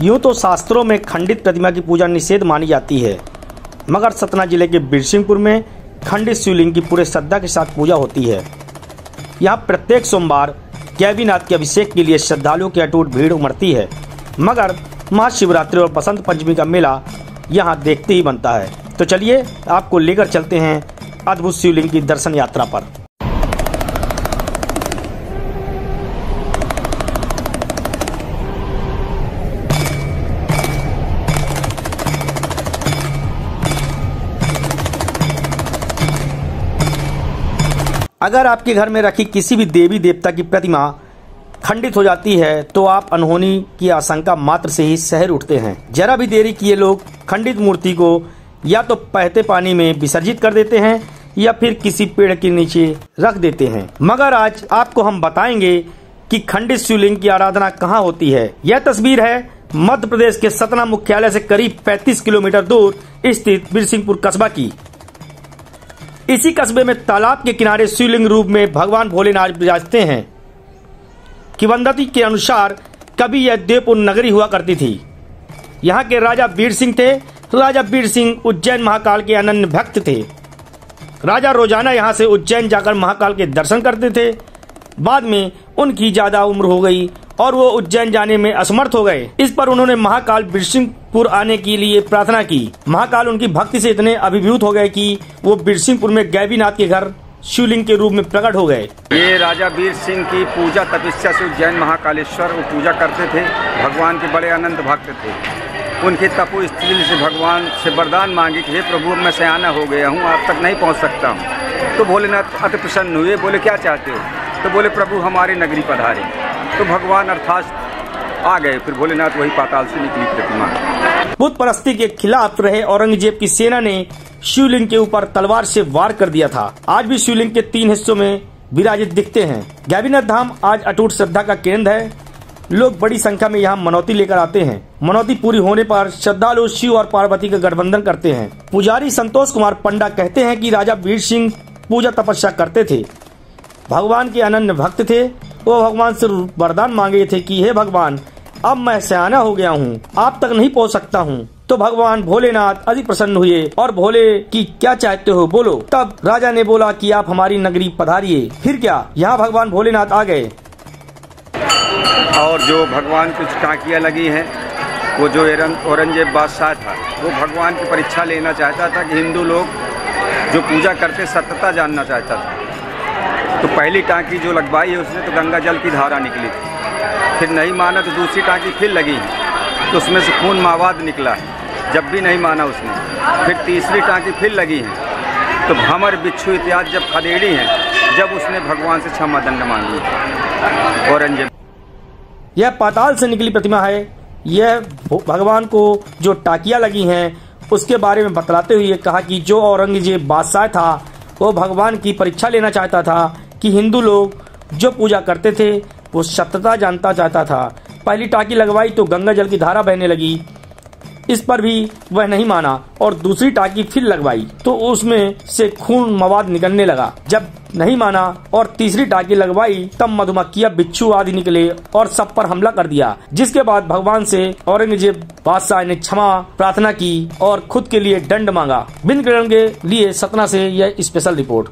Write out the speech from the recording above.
यूँ तो शास्त्रों में खंडित प्रतिमा की पूजा निषेध मानी जाती है, मगर सतना जिले के बिरसिंहपुर में खंडित शिवलिंग की पूरे श्रद्धा के साथ पूजा होती है। यहाँ प्रत्येक सोमवार गैवीनाथ के अभिषेक के लिए श्रद्धालुओं की अटूट भीड़ उमड़ती है, मगर महाशिवरात्रि और बसंत पंचमी का मेला यहाँ देखते ही बनता है। तो चलिए आपको लेकर चलते हैं अद्भुत शिवलिंग की दर्शन यात्रा पर। अगर आपके घर में रखी किसी भी देवी देवता की प्रतिमा खंडित हो जाती है तो आप अनहोनी की आशंका मात्र से ही सहर उठते हैं। जरा भी देरी किए लोग खंडित मूर्ति को या तो बहते पानी में विसर्जित कर देते हैं या फिर किसी पेड़ के नीचे रख देते हैं। मगर आज आपको हम बताएंगे कि खंडित शिवलिंग की आराधना कहाँ होती है। यह तस्वीर है मध्य प्रदेश के सतना मुख्यालय से करीब 35 किलोमीटर दूर स्थित बिरसिंहपुर कस्बा की। इसी कस्बे में तालाब के किनारे शिवलिंग रूप में भगवान भोलेनाथ विराजते हैं। किंवदंती के अनुसार कभी यह देवपुर नगरी हुआ करती थी। यहाँ के राजा वीर सिंह थे। राजा वीर सिंह उज्जैन महाकाल के अनन्य भक्त थे। राजा रोजाना यहाँ से उज्जैन जाकर महाकाल के दर्शन करते थे। बाद में उनकी ज्यादा उम्र हो गई और वो उज्जैन जाने में असमर्थ हो गए। इस पर उन्होंने महाकाल बिरसिंहपुर आने के लिए प्रार्थना की। महाकाल उनकी भक्ति से इतने अभिभूत हो गए कि वो बिरसिंहपुर में गैवीनाथ के घर शिवलिंग के रूप में प्रकट हो गए। ये राजा वीर सिंह की पूजा तपस्या से उज्जैन महाकालेश्वर वो पूजा करते थे। भगवान के बड़े अनंत भक्त थे। उनके तपो स्त्री से भगवान से वरदान मांगी कि हे प्रभु मैं सयाना हो गया हूँ, आप तक नहीं पहुँच सकता हूँ। तो भोलेनाथ अति प्रसन्न हुए। बोले क्या चाहते हो? तो बोले प्रभु हमारी नगरी पधारे। तो भगवान अर्थात आ गए। फिर भोलेनाथ वही पाताल से निकली प्रतिमा। बुत परस्ती के खिलाफ रहे औरंगजेब की सेना ने शिवलिंग के ऊपर तलवार से वार कर दिया था। आज भी शिवलिंग के 3 हिस्सों में विराजित दिखते हैं। गैवीनाथ धाम आज अटूट श्रद्धा का केंद्र है। लोग बड़ी संख्या में यहाँ मनौती लेकर आते हैं। मनौती पूरी होने पर श्रद्धालु शिव और पार्वती का गठबंधन करते हैं। पुजारी संतोष कुमार पंडा कहते हैं कि राजा वीर सिंह पूजा तपस्या करते थे, भगवान के अनन्य भक्त थे। वो भगवान से वरदान मांगे थे कि हे भगवान अब मैं सयाना हो गया हूँ, आप तक नहीं पहुँच सकता हूँ। तो भगवान भोलेनाथ अति प्रसन्न हुए और भोले की क्या चाहते हो बोलो। तब राजा ने बोला कि आप हमारी नगरी पधारिए। फिर क्या, यहाँ भगवान भोलेनाथ आ गए। और जो भगवान की टाँकियाँ लगी हैं, वो जो औरंगजेब बादशाह था वो भगवान की परीक्षा लेना चाहता था कि हिंदू लोग जो पूजा करते सत्यता जानना चाहता था। तो पहली टाँकी जो लगवाई है उसने तो गंगा जल की धारा निकली थी। फिर नहीं माना तो दूसरी टाँकी फिर लगी तो उसमें से खून मावाद निकला है। जब भी नहीं माना उसने, फिर तीसरी टाँकी फिर लगी है तो भंवर बिच्छू इत्यादि जब खदेड़ी हैं, जब उसने भगवान से क्षमा दंड मांगी औरंगजेब। यह पाताल से निकली प्रतिमा है। यह भगवान को जो टाकियाँ लगी हैं उसके बारे में बतलाते हुए कहा कि जो औरंगजेब बादशाह था वो भगवान की परीक्षा लेना चाहता था कि हिंदू लोग जो पूजा करते थे वो सत्यता जानता चाहता था। पहली टाकी लगवाई तो गंगा जल की धारा बहने लगी। इस पर भी वह नहीं माना और दूसरी टाकी फिर लगवाई तो उसमें से खून मवाद निकलने लगा। जब नहीं माना और तीसरी टाकी लगवाई तब मधुमक्खियां बिच्छू आदि निकले और सब पर हमला कर दिया। जिसके बाद भगवान से औरंगजेब बादशाह ने क्षमा प्रार्थना की और खुद के लिए दंड मांगा। बिंद किरण के लिए सतना से यह स्पेशल रिपोर्ट।